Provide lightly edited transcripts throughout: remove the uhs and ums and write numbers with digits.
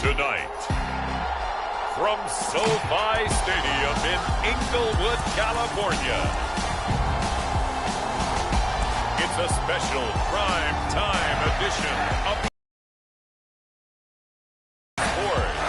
Tonight, from SoFi Stadium in Inglewood, California, it's a special prime time edition of sports.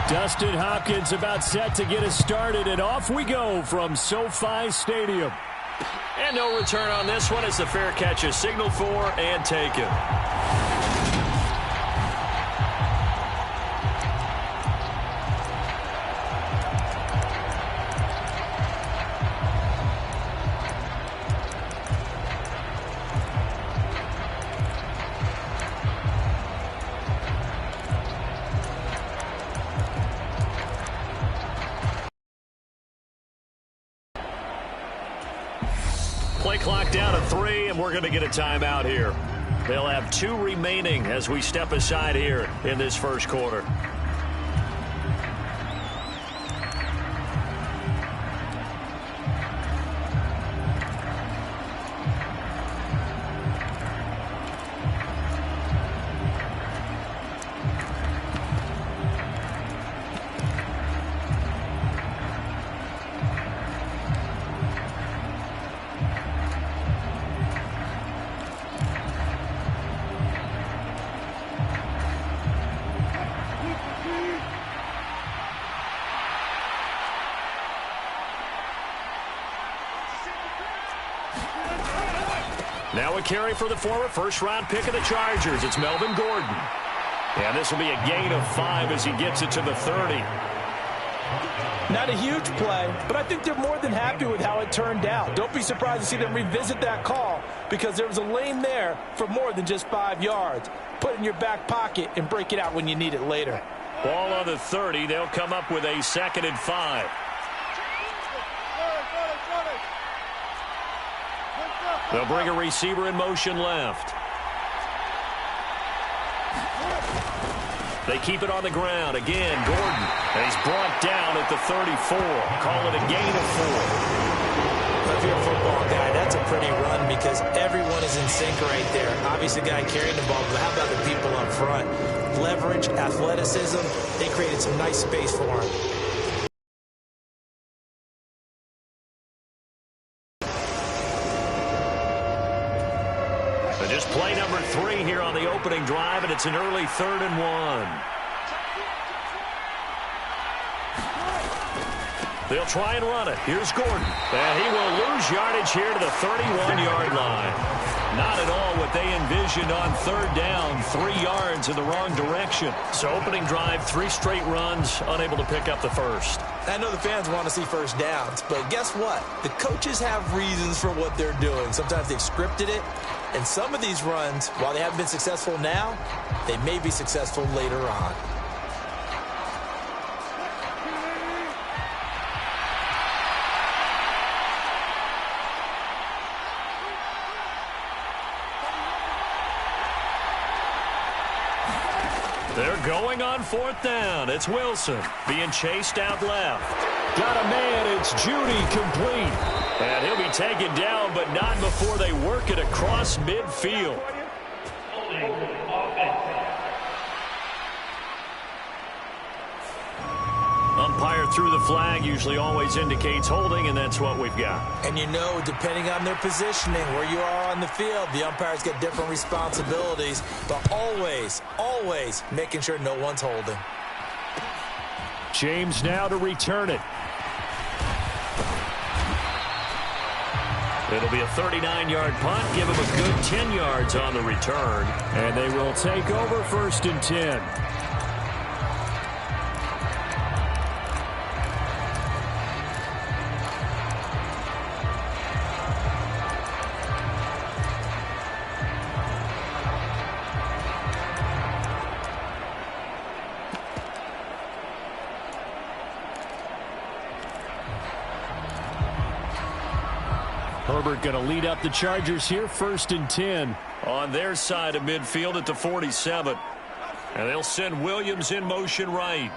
Dustin Hopkins about set to get us started, and off we go from SoFi Stadium. And no return on this one as the fair catch is signaled for and taken. Play clock down to 3, and we're going to get a timeout here. They'll have 2 remaining as we step aside here in this first quarter. Now a carry for the former first-round pick of the Chargers. It's Melvin Gordon. And this will be a gain of 5 as he gets it to the 30. Not a huge play, but I think they're more than happy with how it turned out. Don't be surprised to see them revisit that call because there was a lane there for more than just 5 yards. Put it in your back pocket and break it out when you need it later. Ball on the 30. They'll come up with a 2nd and 5. They'll bring a receiver in motion left. They keep it on the ground. Again, Gordon. And he's brought down at the 34. Call it a gain of 4. If you're a football guy, that's a pretty run because everyone is in sync right there. Obviously, the guy carrying the ball, but how about the people up front? Leverage, athleticism, they created some nice space for him. Just play number 3 here on the opening drive, and it's an early 3rd and 1. They'll try and run it. Here's Gordon. And he will lose yardage here to the 31-yard line. Not at all what they envisioned on 3rd down. 3 yards in the wrong direction. So opening drive, 3 straight runs, unable to pick up the first. I know the fans want to see first downs, but guess what? The coaches have reasons for what they're doing. Sometimes they've scripted it, and some of these runs, while they haven't been successful now, they may be successful later on. They're going on 4th down. It's Wilson being chased out left. Got a man. It's Judy complete. And he'll be taken down, but not before they work it across midfield. Umpire threw the flag, usually always indicates holding, and that's what we've got. And you know, depending on their positioning, where you are on the field, the umpires get different responsibilities, but always, always making sure no one's holding. James now to return it. It'll be a 39-yard punt. Give him a good 10 yards on the return. And they will take over 1st and 10. Herbert going to lead up the Chargers here, 1st and 10. On their side of midfield at the 47. And they'll send Williams in motion right.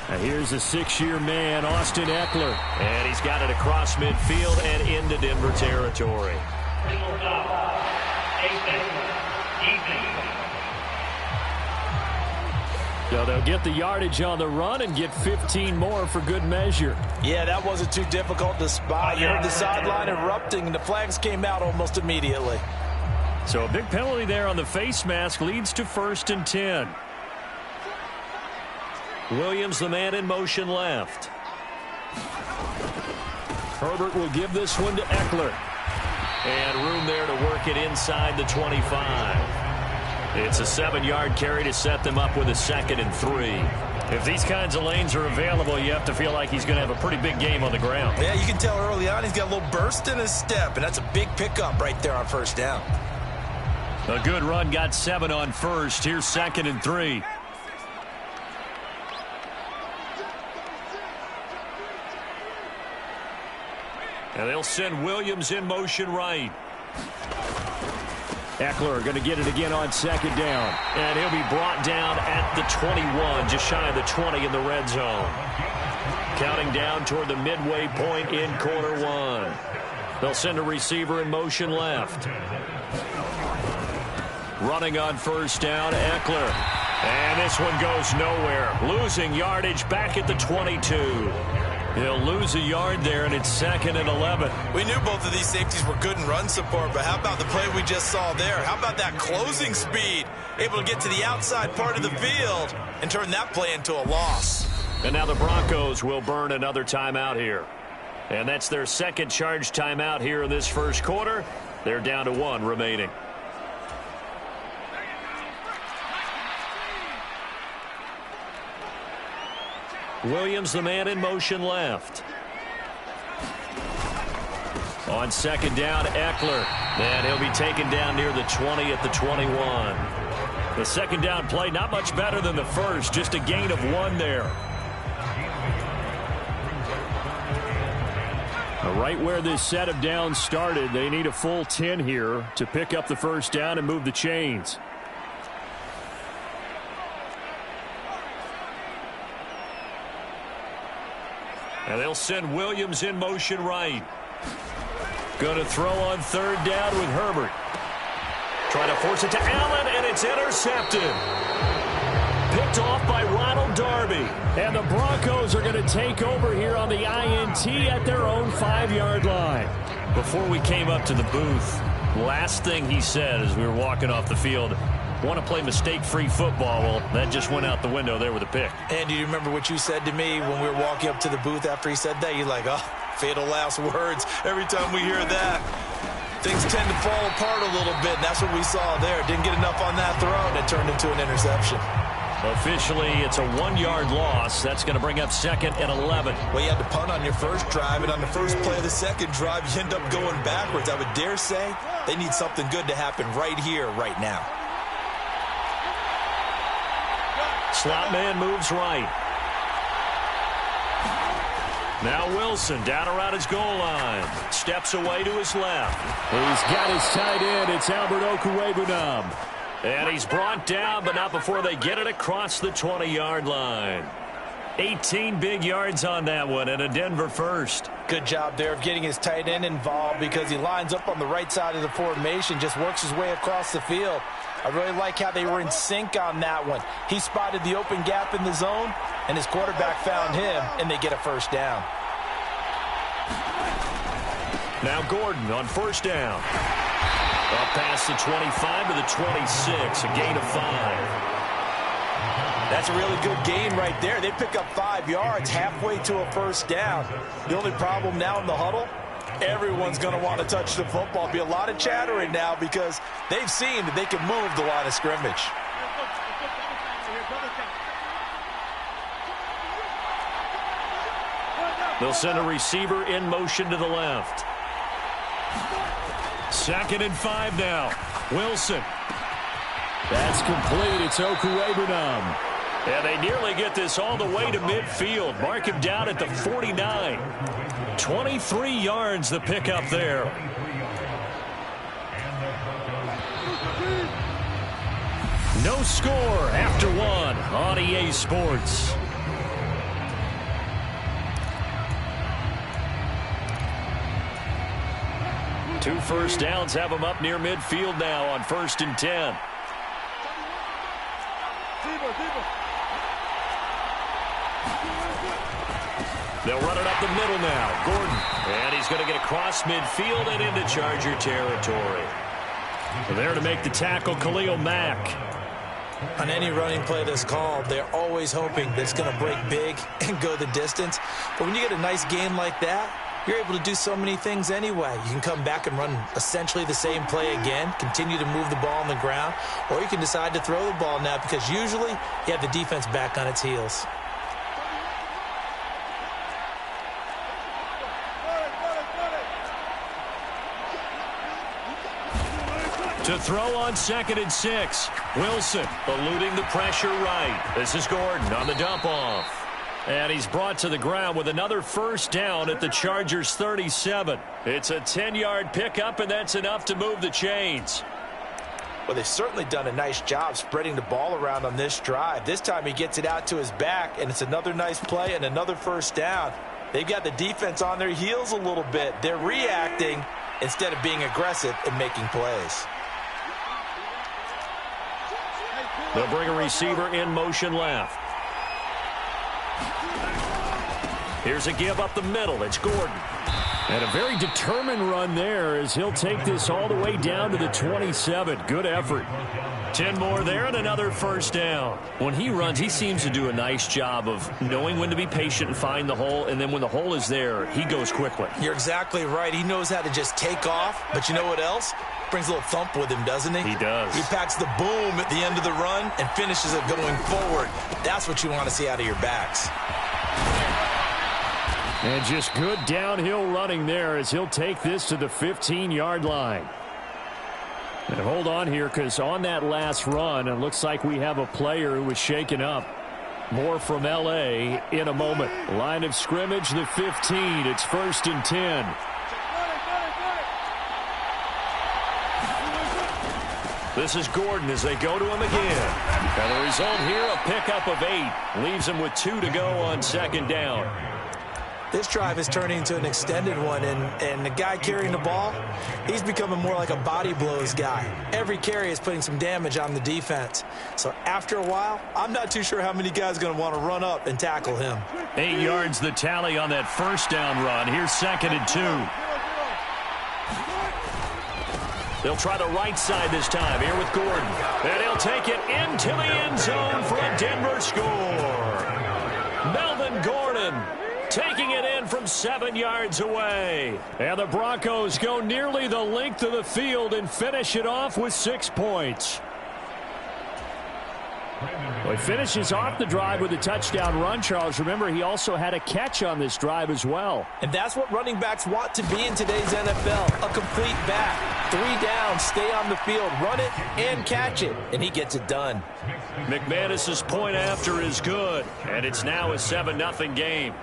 Now here's a 6-year man, Austin Eckler. And he's got it across midfield and into Denver territory. So they'll get the yardage on the run and get 15 more for good measure. Yeah, that wasn't too difficult to spot. You heard the sideline erupting, and the flags came out almost immediately. So a big penalty there on the face mask leads to 1st and 10. Williams, the man in motion left. Herbert will give this one to Eckler. And room there to work it inside the 25. It's a 7-yard carry to set them up with a 2nd and 3. If these kinds of lanes are available, you have to feel like he's going to have a pretty big game on the ground. Yeah, you can tell early on he's got a little burst in his step, and that's a big pickup right there on first down. A good run, got 7 on first. Here's 2nd and 3. And they'll send Williams in motion right. Eckler going to get it again on 2nd down. And he'll be brought down at the 21, just shy of the 20 in the red zone. Counting down toward the midway point in quarter 1. They'll send a receiver in motion left. Running on first down, Eckler. And this one goes nowhere. Losing yardage back at the 22. He'll lose a yard there, and it's 2nd and 11. We knew both of these safeties were good in run support, but how about the play we just saw there? How about that closing speed? Able to get to the outside part of the field and turn that play into a loss. And now the Broncos will burn another timeout here. And that's their 2nd charge timeout here in this first quarter. They're down to 1 remaining. Williams, the man in motion left. On 2nd down, Eckler. And he'll be taken down near the 20 at the 21. The 2nd down play, not much better than the first. Just a gain of 1 there. Right where this set of downs started, they need a full 10 here to pick up the first down and move the chains. And they'll send Williams in motion right. Going to throw on 3rd down with Herbert. Trying to force it to Allen, and it's intercepted. Picked off by Ronald Darby. And the Broncos are going to take over here on the INT at their own 5-yard line. Before we came up to the booth, last thing he said as we were walking off the field, want to play mistake-free football. Well, that just went out the window there with a pick. And do you remember what you said to me when we were walking up to the booth after he said that? You're like, oh, fatal last words. Every time we hear that, things tend to fall apart a little bit, and that's what we saw there. Didn't get enough on that throw, and it turned into an interception. Officially, it's a 1-yard loss. That's going to bring up 2nd and 11. Well, you had to punt on your first drive, and on the first play of the second drive, you end up going backwards. I would dare say they need something good to happen right here, right now. Slot man moves right. Now Wilson down around his goal line. Steps away to his left. He's got his tight end. It's Albert Okwuegbunam. And he's brought down, but not before they get it across the 20-yard line. 18 big yards on that one, and a Denver first. Good job there of getting his tight end involved because he lines up on the right side of the formation, just works his way across the field. I really like how they were in sync on that one. He spotted the open gap in the zone, and his quarterback found him, and they get a first down. Now Gordon on first down. Up past the 25 to the 26, a gain of 5. That's a really good gain right there. They pick up 5 yards halfway to a first down. The only problem now in the huddle, everyone's going to want to touch the football. Be a lot of chattering now because they've seen that they can move the line of scrimmage. They'll send a receiver in motion to the left. 2nd and 5 now. Wilson. That's complete. It's Okwuegbunam. And they nearly get this all the way to midfield. Mark him down at the 49. 23 yards the pickup there. No score after 1 on EA Sports. Two first downs have them up near midfield now on 1st and 10. They'll run it up the middle now. Gordon. And he's going to get across midfield and into Charger territory. There to make the tackle, Khalil Mack. On any running play that's called, they're always hoping that it's going to break big and go the distance. But when you get a nice gain like that, you're able to do so many things anyway. You can come back and run essentially the same play again, continue to move the ball on the ground, or you can decide to throw the ball now because usually you have the defense back on its heels. To throw on 2nd and 6. Wilson eluding the pressure right. This is Gordon on the dump off. And he's brought to the ground with another first down at the Chargers' 37. It's a 10-yard pickup, and that's enough to move the chains. Well, they've certainly done a nice job spreading the ball around on this drive. This time he gets it out to his back, and it's another nice play and another first down. They've got the defense on their heels a little bit. They're reacting instead of being aggressive and making plays. They'll bring a receiver in motion left. Here's a give up the middle. It's Gordon. And a very determined run there as he'll take this all the way down to the 27. Good effort. 10 more there and another first down. When he runs, he seems to do a nice job of knowing when to be patient and find the hole, and then when the hole is there, he goes quickly. You're exactly right. He knows how to just take off, but you know what else? Brings a little thump with him, doesn't he? He does. He packs the boom at the end of the run and finishes it going forward. That's what you want to see out of your backs. And just good downhill running there as he'll take this to the 15-yard line. And hold on here, because on that last run, it looks like we have a player who was shaken up. More from L.A. in a moment. Line of scrimmage, the 15. It's 1st and 10. This is Gordon as they go to him again. And the result here, a pickup of 8. Leaves him with 2 to go on 2nd down. This drive is turning into an extended one, and the guy carrying the ball, he's becoming more like a body blows guy. Every carry is putting some damage on the defense. So after a while, I'm not too sure how many guys are going to want to run up and tackle him. 8 yards the tally on that first down run. Here's 2nd and 2. They'll try the right side this time here with Gordon. And he'll take it into the end zone for a Denver score. Melvin Gordon taking it in from 7 yards away. And the Broncos go nearly the length of the field and finish it off with 6 points. Well, he finishes off the drive with a touchdown run, Charles. Remember, he also had a catch on this drive as well. And that's what running backs want to be in today's NFL, a complete back. 3 downs, stay on the field, run it, and catch it. And he gets it done. McManus's point after is good. And it's now a 7-0 game.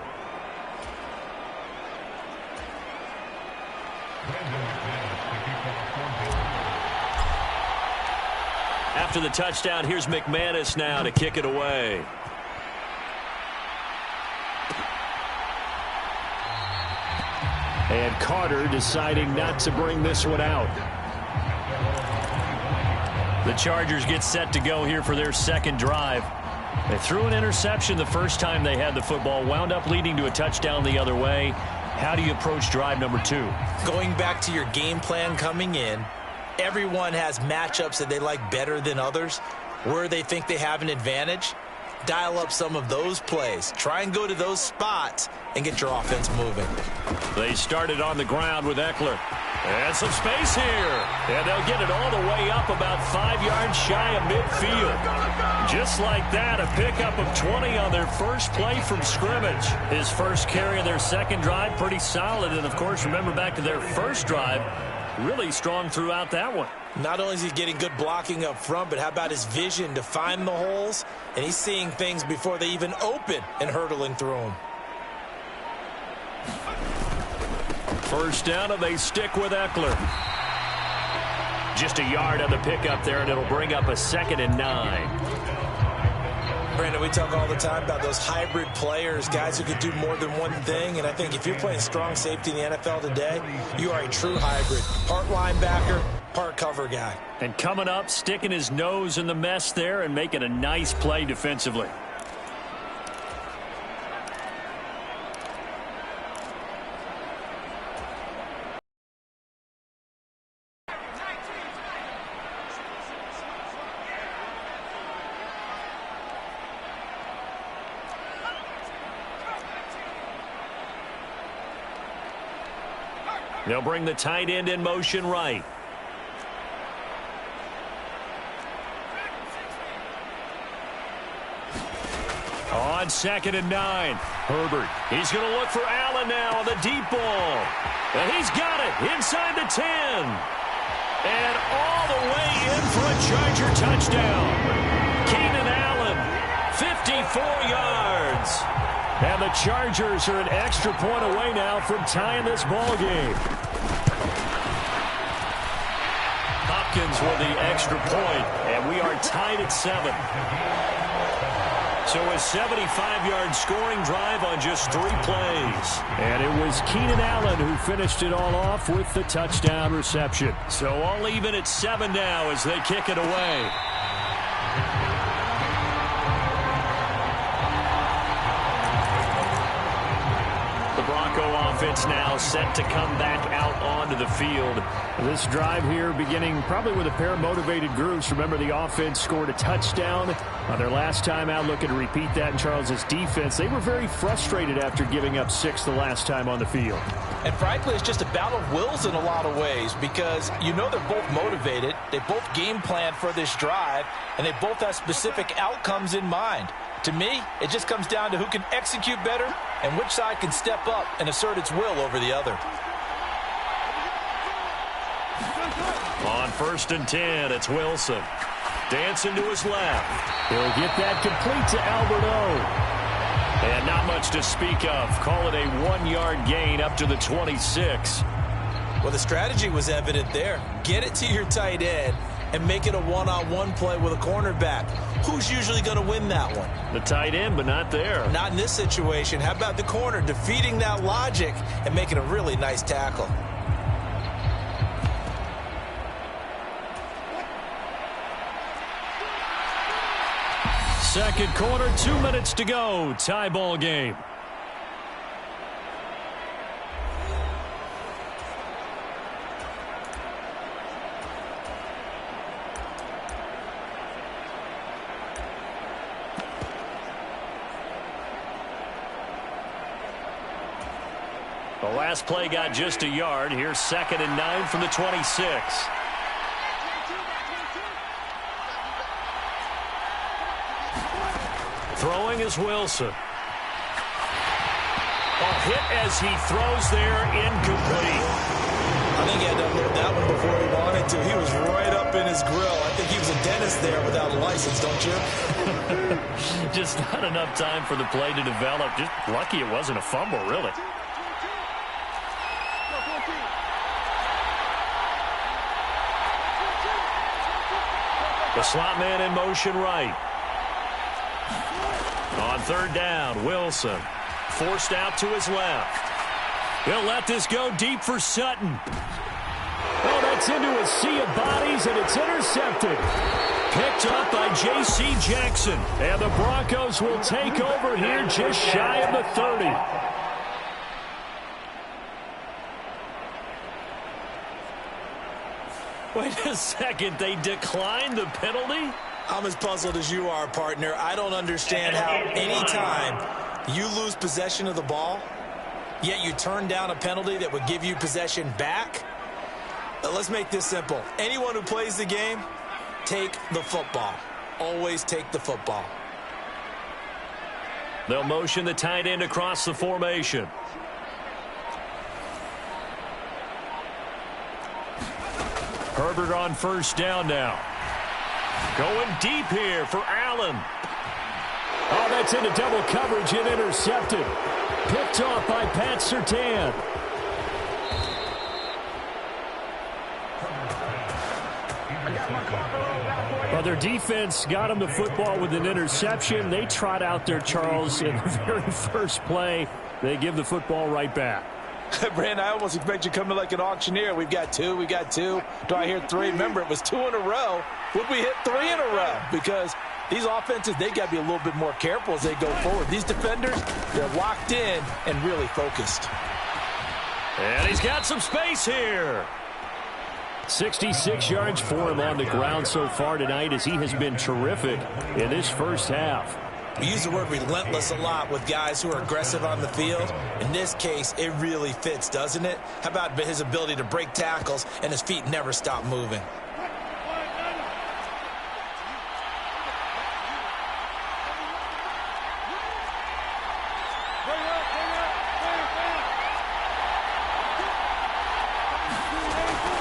After the touchdown, here's McManus now to kick it away. And Carter deciding not to bring this one out. The Chargers get set to go here for their second drive. They threw an interception the first time they had the football, wound up leading to a touchdown the other way. How do you approach drive number 2? Going back to your game plan coming in, everyone has matchups that they like better than others, where they think they have an advantage. Dial up some of those plays. Try and go to those spots and get your offense moving. They started on the ground with Eckler. And some space here. And they'll get it all the way up about 5 yards shy of midfield. Just like that, a pickup of 20 on their first play from scrimmage. His first carry of their second drive, pretty solid. And, of course, remember back to their first drive, really strong throughout that one. Not only is he getting good blocking up front, but how about his vision to find the holes? And he's seeing things before they even open and hurdling through them. First down, and they stick with Eckler. Just a yard on the pickup there, and it'll bring up a 2nd and 9. Brandon, we talk all the time about those hybrid players, guys who can do more than one thing. And I think if you're playing strong safety in the NFL today, you are a true hybrid. Part linebacker, part cover guy. And coming up, sticking his nose in the mess there and making a nice play defensively. They'll bring the tight end in motion right. On 2nd and 9. Herbert. He's going to look for Allen now on the deep ball. And he's got it inside the 10. And all the way in for a Charger touchdown. Keenan Allen, 54 yards. And the Chargers are an extra point away now from tying this ball game. Hopkins with the extra point, and we are tied at 7. So a 75-yard scoring drive on just 3 plays. And it was Keenan Allen who finished it all off with the touchdown reception. So all even at 7 now as they kick it away. The Bronco offense now set to come back out onto the field. This drive here beginning probably with a pair of motivated groups. Remember, the offense scored a touchdown on their last time out, looking to repeat that in Charles's defense. They were very frustrated after giving up 6 the last time on the field. And frankly, it's just a battle of wills in a lot of ways because you know they're both motivated. They both game plan for this drive, and they both have specific outcomes in mind. To me, it just comes down to who can execute better and which side can step up and assert its will over the other. On 1st and 10, it's Wilson. Dancing to his left. He'll get that complete to Alberto. And not much to speak of. Call it a 1-yard gain up to the 26. Well, the strategy was evident there. Get it to your tight end and make it a one-on-one play with a cornerback. Who's usually going to win that one? The tight end, but not there. Not in this situation. How about the corner defeating that logic and making a really nice tackle? Second quarter, 2 minutes to go. Tie ball game. The last play got just a yard. Here's 2nd and 9 from the 26. Throwing is Wilson. A hit as he throws there, incomplete. I think he had to unload that one before he wanted to. He was right up in his grill. I think he was a dentist there without a license, don't you? Just not enough time for the play to develop. Just lucky it wasn't a fumble, really. The slot man in motion right. On 3rd down, Wilson forced out to his left. He'll let this go deep for Sutton. Oh, that's into a sea of bodies, and it's intercepted. Picked up by J.C. Jackson. And the Broncos will take over here just shy of the 30. Wait a second, they declined the penalty? I'm as puzzled as you are, partner. I don't understand how anytime you lose possession of the ball, yet you turn down a penalty that would give you possession back. Let's make this simple. Anyone who plays the game, take the football. Always take the football. They'll motion the tight end across the formation. Herbert on 1st down now. Going deep here for Allen. Oh, that's into double coverage and intercepted. Picked off by Pat Surtain. Well, their defense got them the football with an interception. They trot out there, Charles, in the very first play. They give the football right back. Brand, I almost expect you coming like an auctioneer. We've got 2, we got 2. Do I hear 3? Remember, it was 2 in a row. Would we hit 3 in a row? Because these offenses, they got to be a little bit more careful as they go forward. These defenders, they're locked in and really focused. And he's got some space here. 66 yards for him on the ground so far tonight as he has been terrific in this first half. We use the word relentless a lot with guys who are aggressive on the field. In this case, it really fits, doesn't it? How about his ability to break tackles and his feet never stop moving?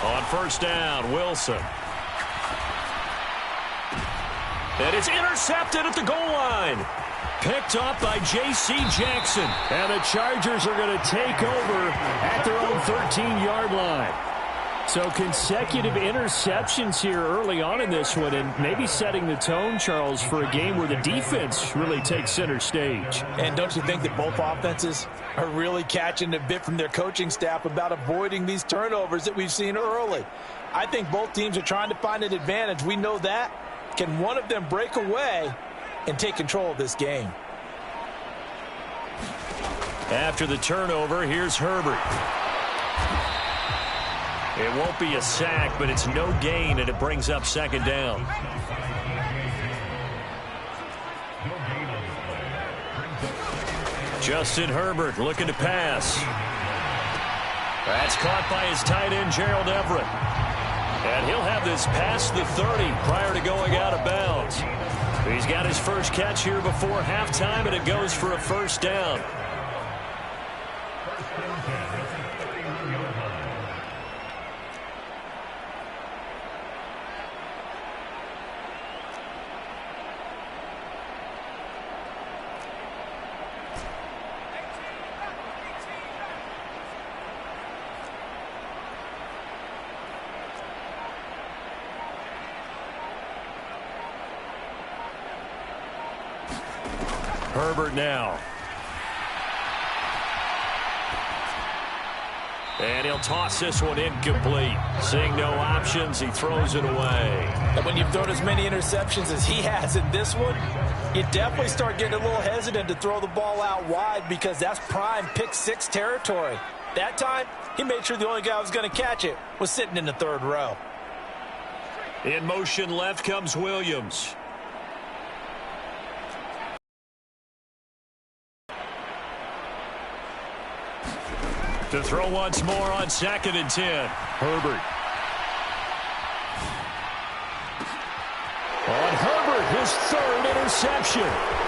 On first down, Wilson. And it's intercepted at the goal line. Picked up by J.C. Jackson. And the Chargers are going to take over at their own 13-yard line. So consecutive interceptions here early on in this one, and maybe setting the tone, Charles, for a game where the defense really takes center stage. And don't you think that both offenses are really catching a bit from their coaching staff about avoiding these turnovers that we've seen early? I think both teams are trying to find an advantage. We know that. Can one of them break away and take control of this game? After the turnover, here's Herbert. It won't be a sack, but it's no gain, and it brings up second down. Justin Herbert looking to pass. That's caught by his tight end, Gerald Everett. And he'll have this past the 30 prior to going out of bounds. He's got his first catch here before halftime, and it goes for a first down. Herbert now. And he'll toss this one incomplete. Seeing no options, he throws it away. And when you've thrown as many interceptions as he has in this one, you definitely start getting a little hesitant to throw the ball out wide because that's prime pick six territory. That time, he made sure the only guy who was going to catch it was sitting in the third row. In motion left comes Williams. To throw once more on 2nd and 10. Herbert. On Herbert, his third interception.